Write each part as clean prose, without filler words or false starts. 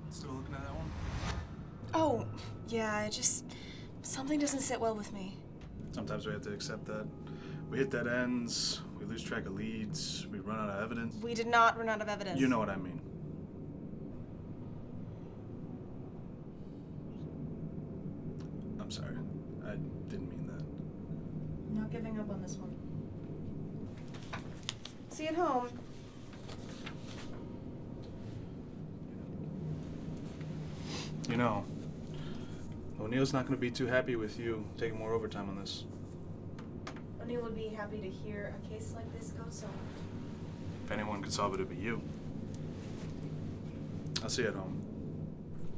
Still looking at that one? Oh, yeah, something doesn't sit well with me. Sometimes we have to accept that. We hit dead ends, we lose track of leads, we run out of evidence. We did not run out of evidence. You know what I mean. I'm sorry. I didn't mean that. I'm not giving up on this one. See you at home. You know, O'Neill's not going to be too happy with you taking more overtime on this. O'Neill would be happy to hear a case like this go solved. If anyone could solve it, it'd be you. I'll see you at home.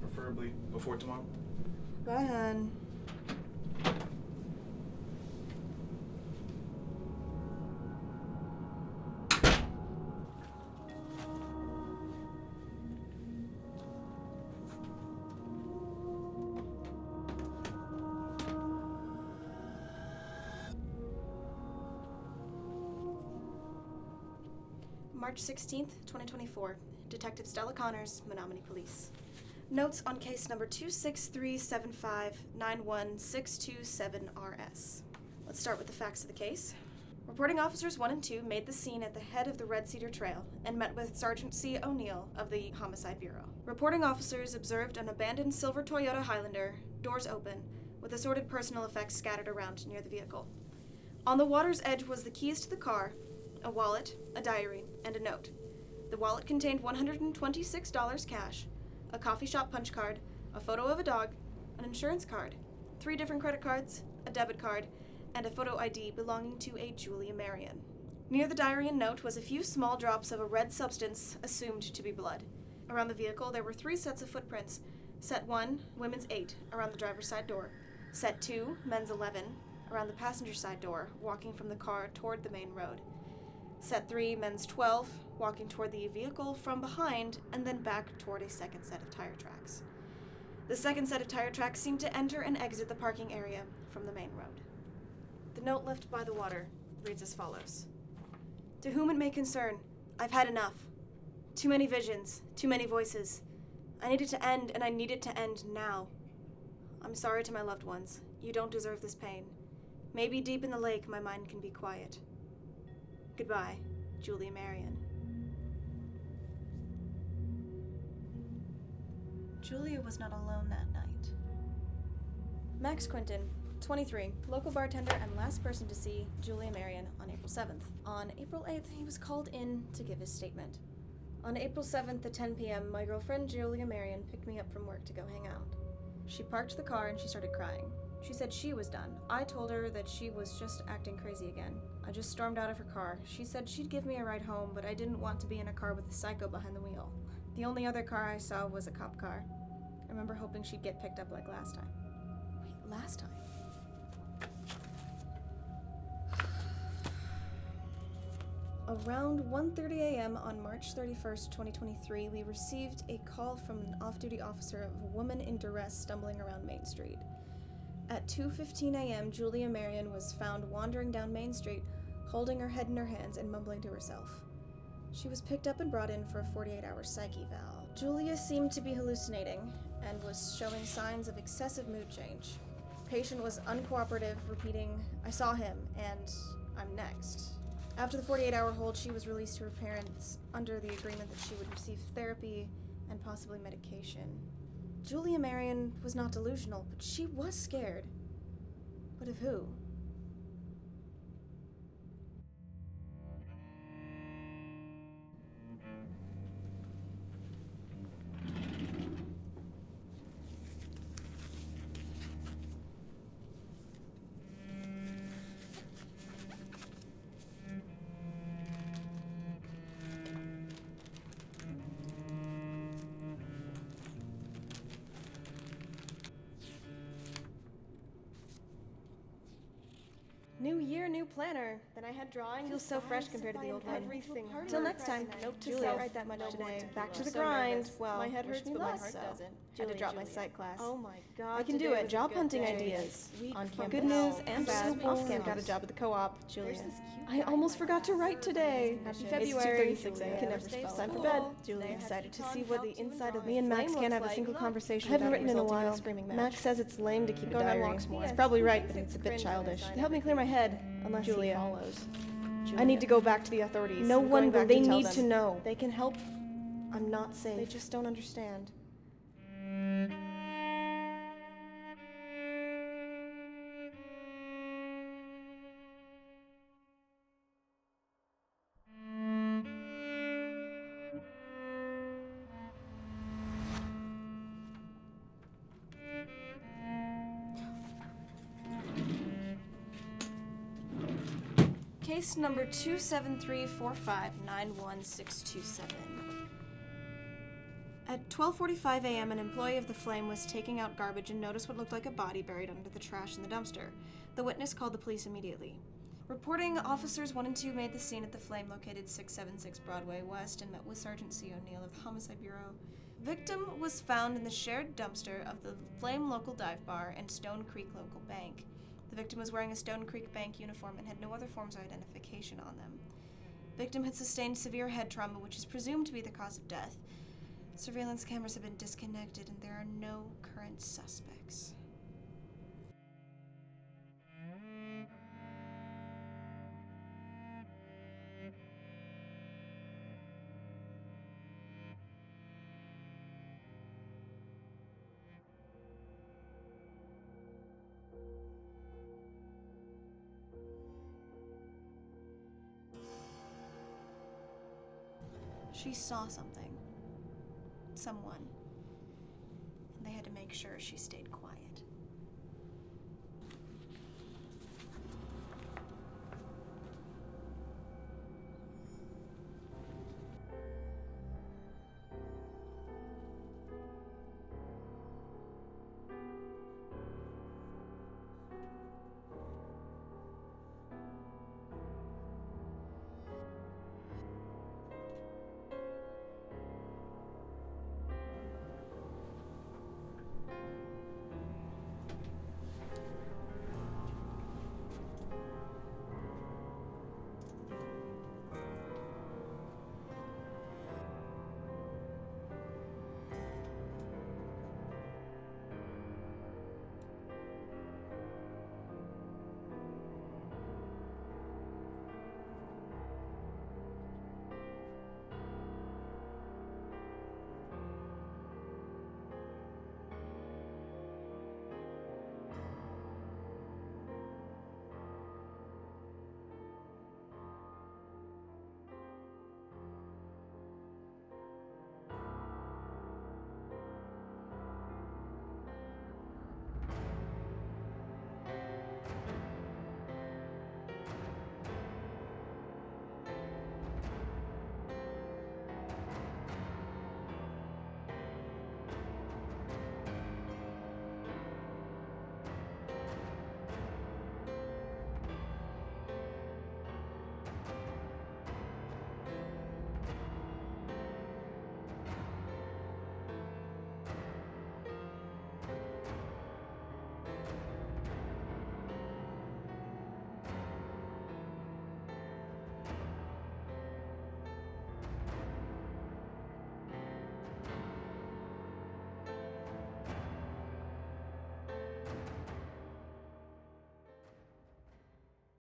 Preferably before tomorrow. Bye, hon. March 16th, 2024. Detective Stella Connors, Menominee Police. Notes on case number 26375916227RS. Let's start with the facts of the case. Reporting officers 1 and 2 made the scene at the head of the Red Cedar Trail and met with Sergeant C. O'Neill of the Homicide Bureau. Reporting officers observed an abandoned silver Toyota Highlander, doors open, with assorted personal effects scattered around near the vehicle. On the water's edge was the keys to the car, a wallet, a diary, and a note. The wallet contained $126 cash, a coffee shop punch card, a photo of a dog, an insurance card, 3 different credit cards, a debit card, and a photo ID belonging to a Julia Marion. Near the diary and note was a few small drops of a red substance assumed to be blood. Around the vehicle there were 3 sets of footprints. Set 1, women's 8, around the driver's side door. Set 2, men's 11, around the passenger side door, walking from the car toward the main road. Set 3, men's 12, walking toward the vehicle from behind and then back toward a second set of tire tracks. The second set of tire tracks seemed to enter and exit the parking area from the main road. The note left by the water reads as follows. To whom it may concern, I've had enough. Too many visions, too many voices. I need it to end, and I need it to end now. I'm sorry to my loved ones. You don't deserve this pain. Maybe deep in the lake my mind can be quiet. Goodbye, Julia Marion. Julia was not alone that night. Max Quinton, 23, local bartender and last person to see Julia Marion on April 7th. On April 8th, he was called in to give his statement. On April 7th at 10 p.m., my girlfriend Julia Marion picked me up from work to go hang out. She parked the car and she started crying. She said she was done. I told her that she was just acting crazy again. I just stormed out of her car. She said she'd give me a ride home, but I didn't want to be in a car with a psycho behind the wheel. The only other car I saw was a cop car. I remember hoping she'd get picked up like last time. Wait, last time? Around 1:30 a.m. on March 31st, 2023, we received a call from an off-duty officer of a woman in duress stumbling around Main Street. At 2:15 a.m., Julia Marion was found wandering down Main Street, holding her head in her hands and mumbling to herself. She was picked up and brought in for a 48-hour psych eval. Julia seemed to be hallucinating and was showing signs of excessive mood change. Patient was uncooperative, repeating, "I saw him," and "I'm next." After the 48-hour hold, she was released to her parents under the agreement that she would receive therapy and possibly medication. Julia Marion was not delusional, but she was scared. But of who? New year, new planner. Then I had drawing. Feels so fresh compared to the old one. Everything. Till next time. Nope Julia, to write that much today. Back to the So grind. nervous. Well, my head wish hurts, me but my luck, heart so. doesn't. Had to drop my Julia. psych class. Oh my God. I can do today it. was a Job good hunting day. ideas. Week On from good hell. news and So bad. cool. Off camp, got a job at the co-op. Julia. There's this cute I guy almost in my forgot to class. write today. Happy It's February. 2:36 a.m. Julia. Can never Thursday spell. Time for school. bed. They Julia had excited to Econ see what the how to inside of draw me and it. Max Flame can't looks have a like. single Look. conversation I haven't without written in a resulting while. screaming match. Max says it's lame to keep a Going on diary. walks more. It's probably right, He but thinks it's a it's bit cringe when I childish. sign They help me clear my head, unless Julia. he follows. I need to go back to the authorities. No I'm one going will. back They to tell need them. to know. They can help. I'm not safe. They just don't understand. Case number 273459167. At 12:45 a.m., an employee of the Flame was taking out garbage and noticed what looked like a body buried under the trash in the dumpster. The witness called the police immediately. Reporting officers 1 and 2 made the scene at the Flame located 676 Broadway West and met with Sergeant C. O'Neill of Homicide Bureau. Victim was found in the shared dumpster of the Flame local dive bar and Stone Creek local bank. The victim was wearing a Stone Creek bank uniform and had no other forms of identification on them. Victim had sustained severe head trauma, which is presumed to be the cause of death. Surveillance cameras have been disconnected and there are no current suspects. She saw something. Someone. And they had to make sure she stayed quiet.